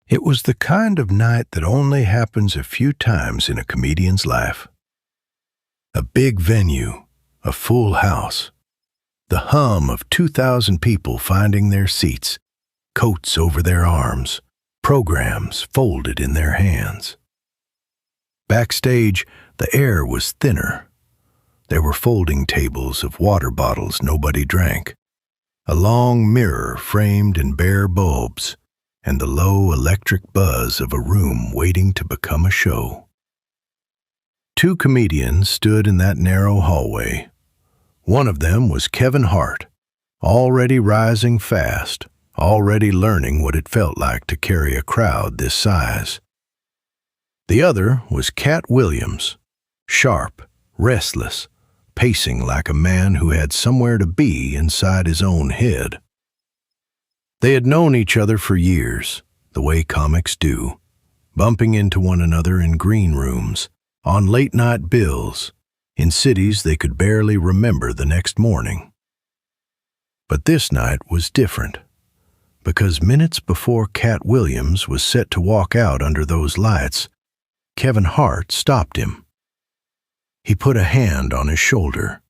It was the kind of night that only happens a few times in a comedian's life. A big venue, a full house, the hum of 2,000 people finding their seats, coats over their arms, programs folded in their hands. Backstage, the air was thinner. There were folding tables of water bottles nobody drank, a long mirror framed in bare bulbs, and the low electric buzz of a room waiting to become a show. Two comedians stood in that narrow hallway. One of them was Kevin Hart, already rising fast, already learning what it felt like to carry a crowd this size. The other was Katt Williams, sharp, restless, pacing like a man who had somewhere to be inside his own head. They had known each other for years, the way comics do, bumping into one another in green rooms, on late-night bills, in cities they could barely remember the next morning. But this night was different, because minutes before Katt Williams was set to walk out under those lights, Kevin Hart stopped him. He put a hand on his shoulder.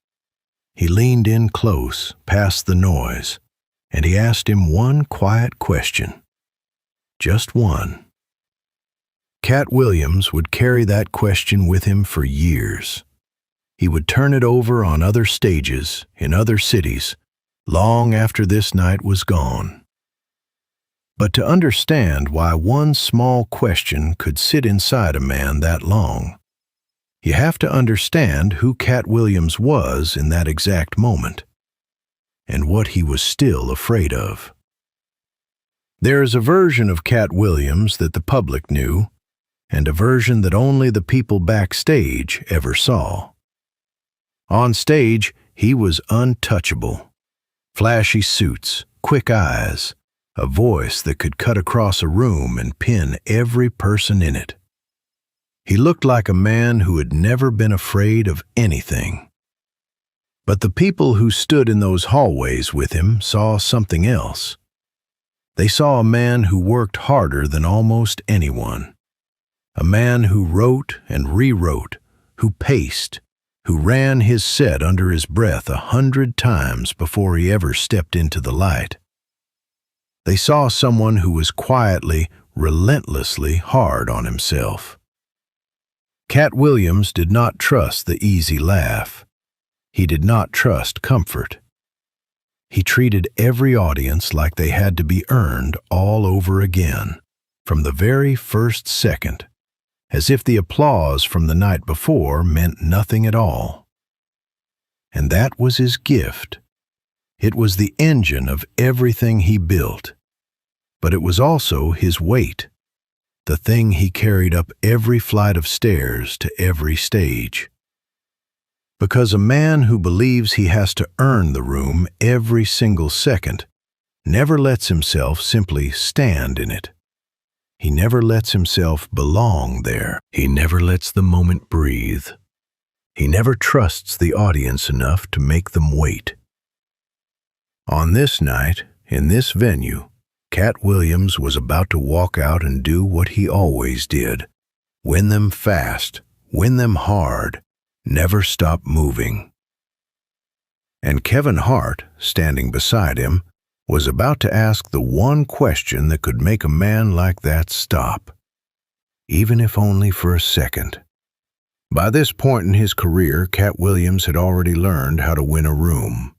He leaned in close, past the noise, and he asked him one quiet question. Just one. Katt Williams would carry that question with him for years. He would turn it over on other stages, in other cities, long after this night was gone. But to understand why one small question could sit inside a man that long, you have to understand who Katt Williams was in that exact moment, and what he was still afraid of. There is a version of Katt Williams that the public knew, and a version that only the people backstage ever saw. On stage, he was untouchable. Flashy suits, quick eyes, a voice that could cut across a room and pin every person in it. He looked like a man who had never been afraid of anything. But the people who stood in those hallways with him saw something else. They saw a man who worked harder than almost anyone. A man who wrote and rewrote, who paced, who ran his set under his breath 100 times before he ever stepped into the light. They saw someone who was quietly, relentlessly hard on himself. Katt Williams did not trust the easy laugh. He did not trust comfort. He treated every audience like they had to be earned all over again, from the very first second, as if the applause from the night before meant nothing at all. And that was his gift. It was the engine of everything he built, but it was also his weight, the thing he carried up every flight of stairs to every stage. Because a man who believes he has to earn the room every single second never lets himself simply stand in it. He never lets himself belong there. He never lets the moment breathe. He never trusts the audience enough to make them wait. On this night, in this venue, Katt Williams was about to walk out and do what he always did: win them fast, win them hard, never stop moving. And Kevin Hart, standing beside him, was about to ask the one question that could make a man like that stop, even if only for a second. By this point in his career, Katt Williams had already learned how to win a room.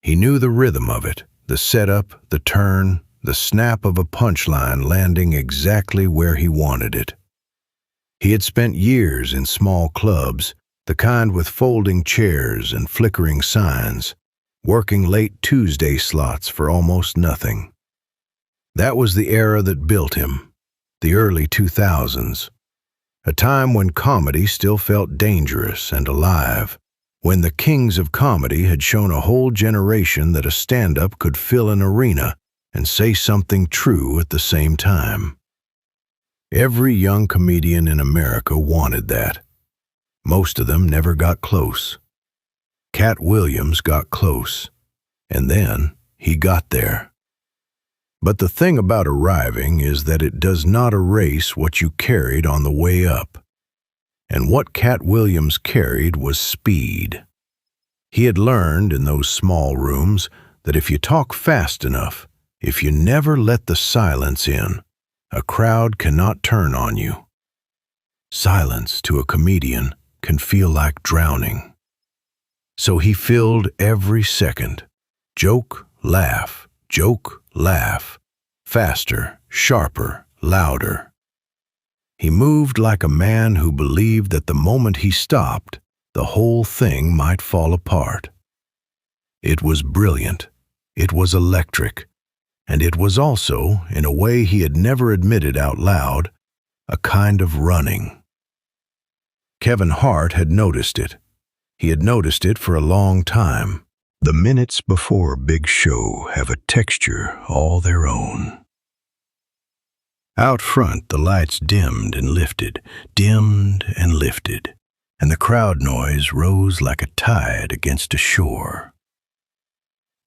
He knew the rhythm of it, the setup, the turn, the snap of a punchline landing exactly where he wanted it. He had spent years in small clubs, the kind with folding chairs and flickering signs, working late Tuesday slots for almost nothing. That was the era that built him, the early 2000s, a time when comedy still felt dangerous and alive, when the kings of comedy had shown a whole generation that a stand-up could fill an arena and say something true at the same time. Every young comedian in America wanted that. Most of them never got close. Katt Williams got close, and then he got there. But the thing about arriving is that it does not erase what you carried on the way up. And what Katt Williams carried was speed. He had learned in those small rooms that if you talk fast enough, if you never let the silence in, a crowd cannot turn on you. Silence to a comedian can feel like drowning. So he filled every second. Joke, laugh, faster, sharper, louder. He moved like a man who believed that the moment he stopped, the whole thing might fall apart. It was brilliant, it was electric, and it was also, in a way he had never admitted out loud, a kind of running. Kevin Hart had noticed it. He had noticed it for a long time. The minutes before a big show have a texture all their own. Out front, the lights dimmed and lifted, and the crowd noise rose like a tide against a shore.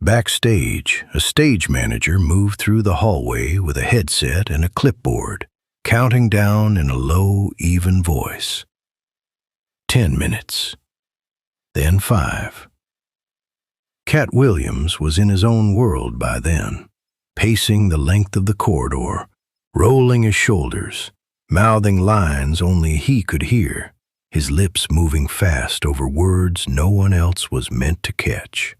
Backstage, a stage manager moved through the hallway with a headset and a clipboard, counting down in a low, even voice. 10 minutes. Then 5. Katt Williams was in his own world by then, pacing the length of the corridor, rolling his shoulders, mouthing lines only he could hear, his lips moving fast over words no one else was meant to catch.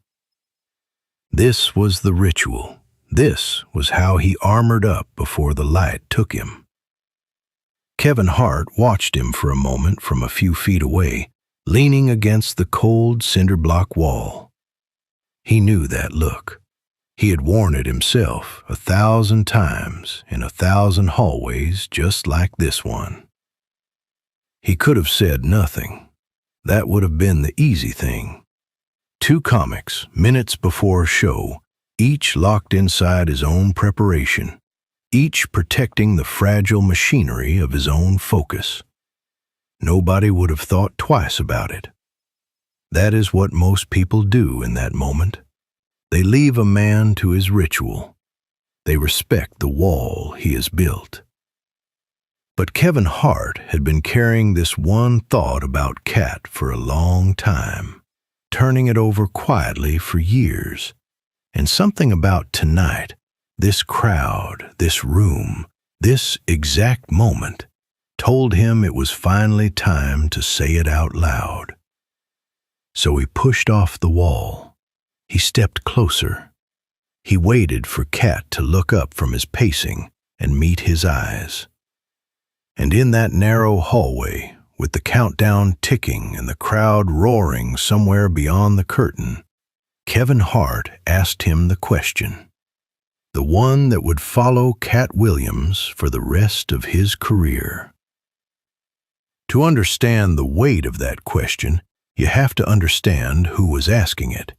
This was the ritual. This was how he armored up before the light took him. Kevin Hart watched him for a moment from a few feet away, leaning against the cold cinder block wall. He knew that look. He had worn it himself 1,000 times in 1,000 hallways just like this one. He could have said nothing. That would have been the easy thing. 2 comics, minutes before a show, each locked inside his own preparation, each protecting the fragile machinery of his own focus. Nobody would have thought twice about it. That is what most people do in that moment. They leave a man to his ritual. They respect the wall he has built. But Kevin Hart had been carrying this one thought about Katt for a long time, turning it over quietly for years. And something about tonight, this crowd, this room, this exact moment, told him it was finally time to say it out loud. So he pushed off the wall. He stepped closer. He waited for Katt to look up from his pacing and meet his eyes. And in that narrow hallway, with the countdown ticking and the crowd roaring somewhere beyond the curtain, Kevin Hart asked him the question, the one that would follow Katt Williams for the rest of his career. To understand the weight of that question, you have to understand who was asking it.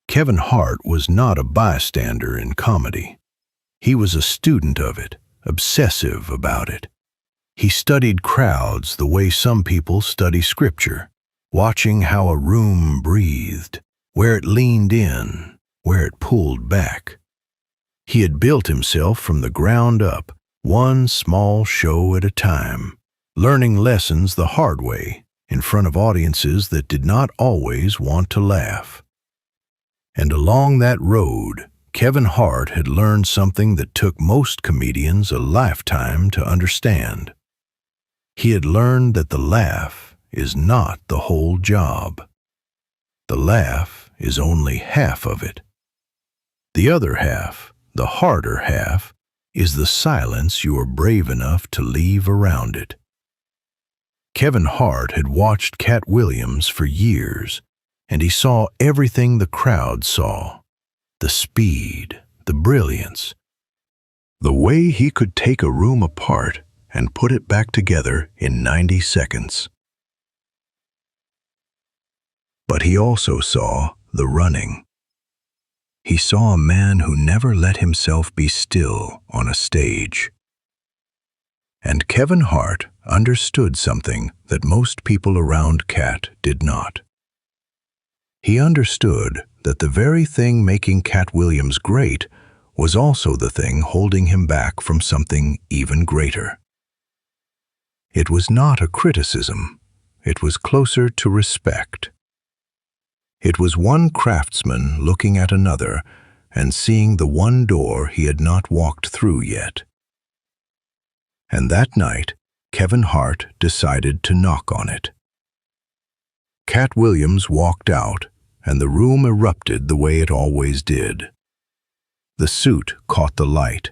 Kevin Hart was not a bystander in comedy. He was a student of it, obsessive about it. He studied crowds the way some people study scripture, watching how a room breathed, where it leaned in, where it pulled back. He had built himself from the ground up, one small show at a time, learning lessons the hard way in front of audiences that did not always want to laugh. And along that road, Kevin Hart had learned something that took most comedians a lifetime to understand. He had learned that the laugh is not the whole job. The laugh is only half of it. The other half, the harder half, is the silence you are brave enough to leave around it. Kevin Hart had watched Katt Williams for years, and he saw everything the crowd saw. The speed, the brilliance, the way he could take a room apart and put it back together in 90 seconds. But he also saw the running. He saw a man who never let himself be still on a stage. And Kevin Hart understood something that most people around Katt did not. He understood that the very thing making Katt Williams great was also the thing holding him back from something even greater. It was not a criticism. It was closer to respect. It was one craftsman looking at another and seeing the one door he had not walked through yet. And that night, Kevin Hart decided to knock on it. Katt Williams walked out, and the room erupted the way it always did. The suit caught the light,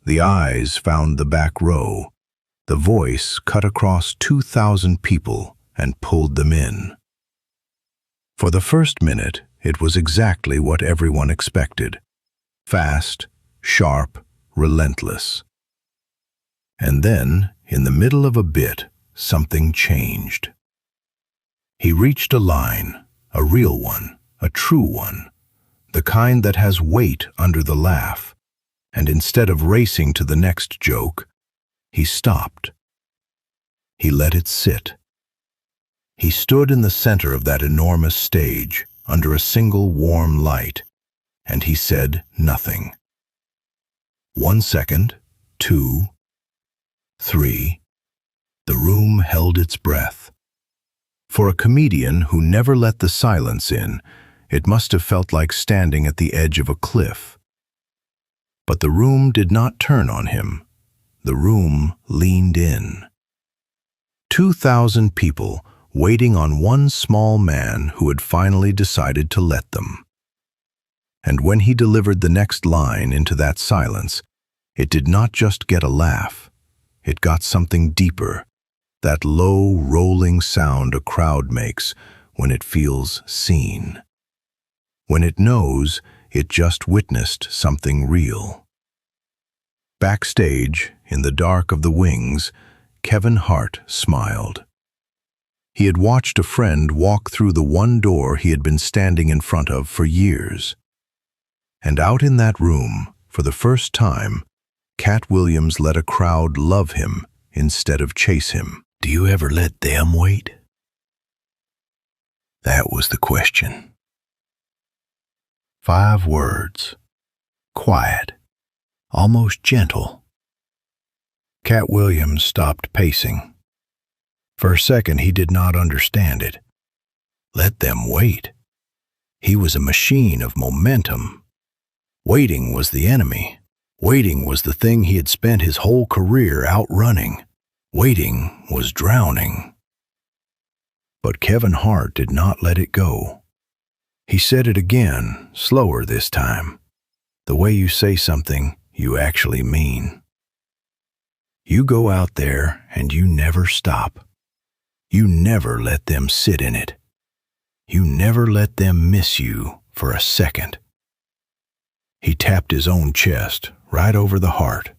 the eyes found the back row, the voice cut across 2,000 people and pulled them in. For the first minute, it was exactly what everyone expected. Fast, sharp, relentless. And then, in the middle of a bit, something changed. He reached a line, a real one, a true one, the kind that has weight under the laugh, and instead of racing to the next joke, he stopped. He let it sit. He stood in the center of that enormous stage, under a single warm light, and he said nothing. 1 second, 2, 3. The room held its breath. For a comedian who never let the silence in, it must have felt like standing at the edge of a cliff. But the room did not turn on him. The room leaned in. 2,000 people waiting on one small man who had finally decided to let them. And when he delivered the next line into that silence, it did not just get a laugh. It got something deeper, that low, rolling sound a crowd makes when it feels seen. When it knows it just witnessed something real. Backstage, in the dark of the wings, Kevin Hart smiled. He had watched a friend walk through the one door he had been standing in front of for years. And out in that room, for the first time, Katt Williams let a crowd love him instead of chase him. Do you ever let them wait? That was the question. 5 words. Quiet. Almost gentle. Katt Williams stopped pacing. For a second, he did not understand it. Let them wait. He was a machine of momentum. Waiting was the enemy. Waiting was the thing he had spent his whole career outrunning. Waiting was drowning. But Kevin Hart did not let it go. He said it again, slower this time. The way you say something you actually mean. You go out there and you never stop. You never let them sit in it. You never let them miss you for a second. He tapped his own chest, right over the heart.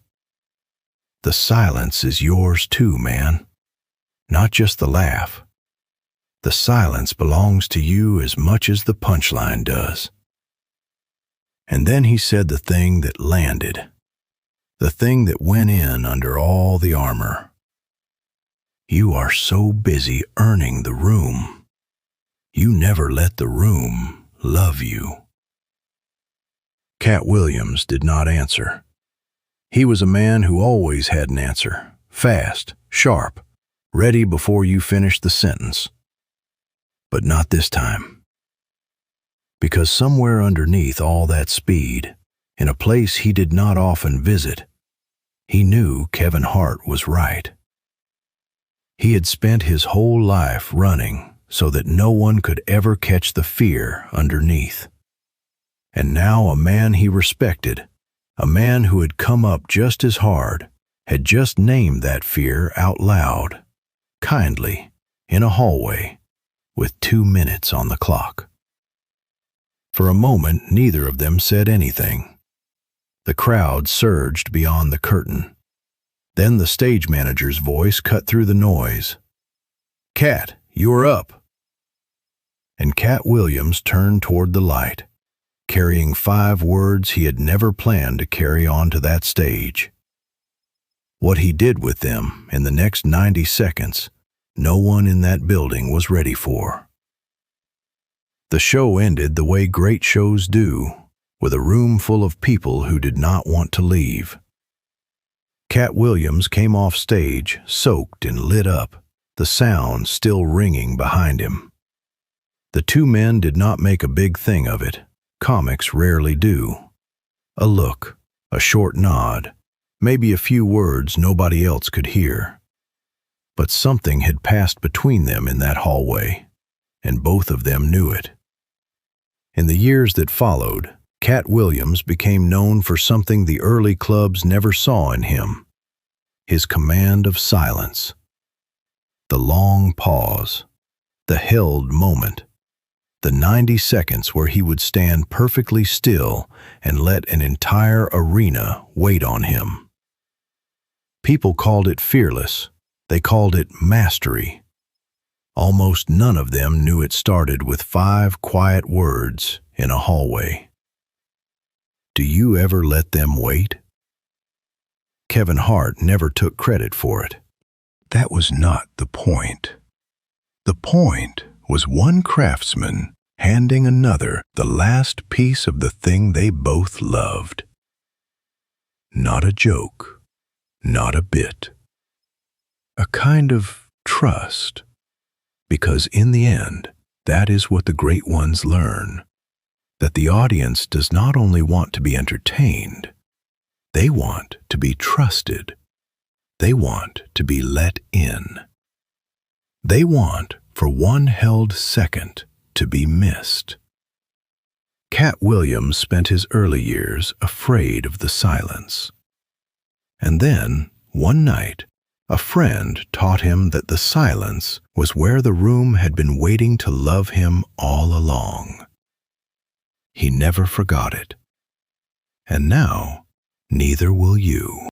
The silence is yours too, man. Not just the laugh. The silence belongs to you as much as the punchline does. And then he said the thing that landed. The thing that went in under all the armor. You are so busy earning the room. You never let the room love you. Katt Williams did not answer. He was a man who always had an answer, fast, sharp, ready before you finished the sentence. But not this time. Because somewhere underneath all that speed, in a place he did not often visit, he knew Kevin Hart was right. He had spent his whole life running so that no one could ever catch the fear underneath. And now a man he respected, a man who had come up just as hard, had just named that fear out loud, kindly, in a hallway, with 2 minutes on the clock. For a moment, neither of them said anything. The crowd surged beyond the curtain. Then the stage manager's voice cut through the noise. "Katt, you're up." And Katt Williams turned toward the light, carrying 5 words he had never planned to carry onto that stage. What he did with them in the next 90 seconds, no one in that building was ready for. The show ended the way great shows do, with a room full of people who did not want to leave. Katt Williams came off stage, soaked and lit up, the sound still ringing behind him. The two men did not make a big thing of it. Comics rarely do. A look, a short nod, maybe a few words nobody else could hear. But something had passed between them in that hallway, and both of them knew it. In the years that followed, Katt Williams became known for something the early clubs never saw in him: his command of silence. The long pause, the held moment, the 90 seconds where he would stand perfectly still and let an entire arena wait on him. People called it fearless. They called it mastery. Almost none of them knew it started with 5 quiet words in a hallway. Do you ever let them wait? Kevin Hart never took credit for it. That was not the point. The point was one craftsman handing another the last piece of the thing they both loved. Not a joke, not a bit. A kind of trust, because in the end, that is what the great ones learn, that the audience does not only want to be entertained, they want to be trusted. They want to be let in. They want for one held second to be missed. Katt Williams spent his early years afraid of the silence. And then, one night, a friend taught him that the silence was where the room had been waiting to love him all along. He never forgot it. And now, neither will you.